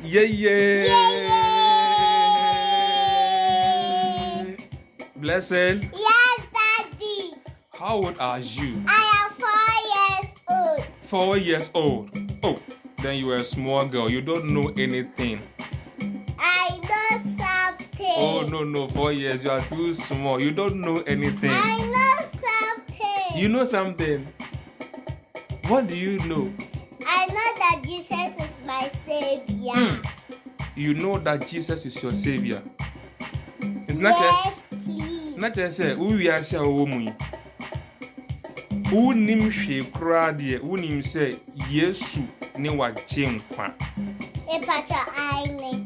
Yeah, yeah. Yay! Blessed. Yes, Daddy. How old are you? I am 4 years old. 4 years old. Oh, then you are a small girl. You don't know anything. I know something. Oh, no. 4 years. You are too small. You don't know anything. I know something. You know something? What do you know? I know that Jesus is my Savior. You know that Jesus is your Savior. Yes, please. Not just say, who we are saying, who nim she crowd, who nim say, Yesu, ne wa jinkwa. Epacha Aine.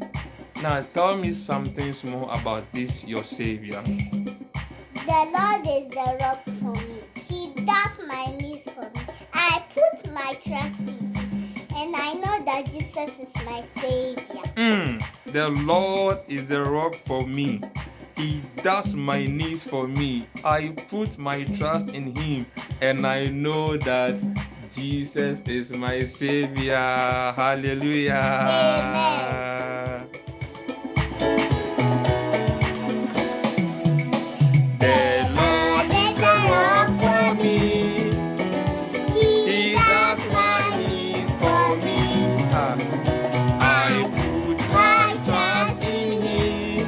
Now tell me something small about this, your Savior. The Lord is the rock for me. He does my needs for me. I put my trust in Him, and I know that Jesus is my Savior. The Lord is the rock for me. He does my needs for me. I put my trust in Him, and I know that Jesus is my Savior. Hallelujah. Amen. The Lord is the rock for me. He does my needs for me. I put my trust in Him,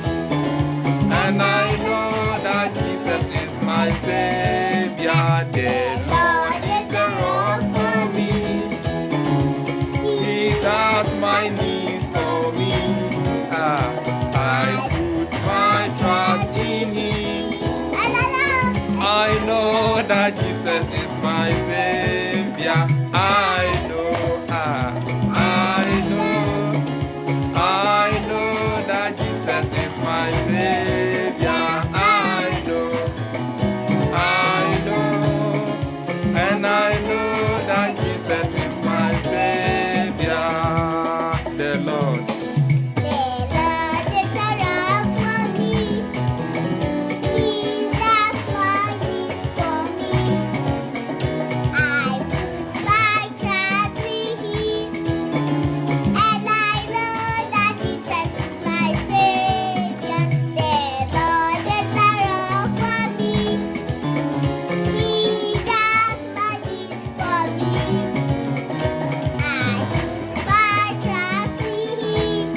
and I know that Jesus is my Savior. The Lord is the rock for me. He does my needs for me. I put my trust in Him. I know that Jesus is my Savior. I know that Jesus is my Savior. I know, and I know that Jesus is my Savior. The Lord. The Lord is the rock for me. He does my needs for me. I put my trust in Him, and I know that Jesus is my Savior. The Lord is the rock for me. He does my needs for me. I put my trust in Him,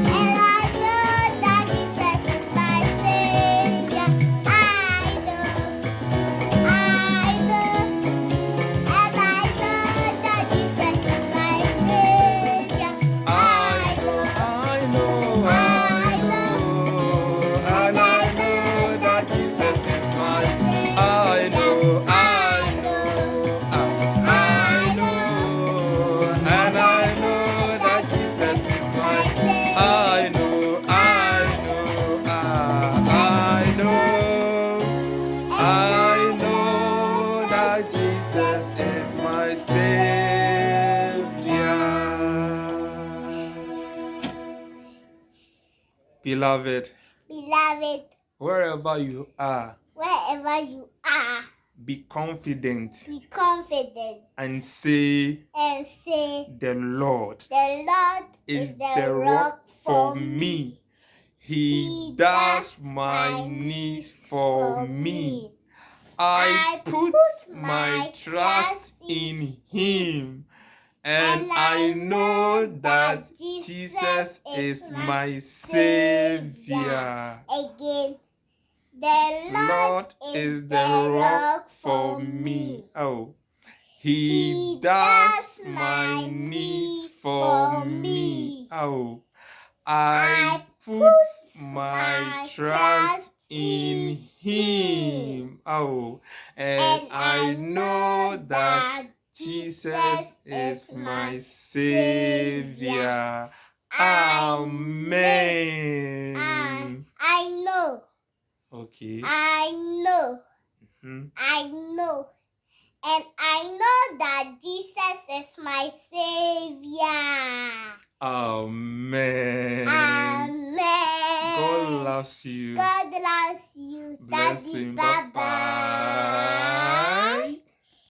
and I know that Jesus is my Savior. I know, and I know that Jesus is my Savior. I know, And I know that Jesus is my Savior. I know, and I know that Jesus is my Savior. I know that Jesus is my Savior. Beloved, wherever you are, wherever you are, be confident be confident and say, and say, the Lord the Lord is the rock for me. He does my needs for me. I put my trust in Him, and I know that Jesus is my Savior. Again, the Lord is the rock for me. Oh, He does my needs for me. Oh, I put my trust in Him. Oh, and I know that Jesus is my Savior. Amen. I know. Okay. I know. I know. And I know that Jesus is my Savior. Amen. Amen. God loves you. God loves you. Bless Daddy, him. bye-bye. Bye-bye.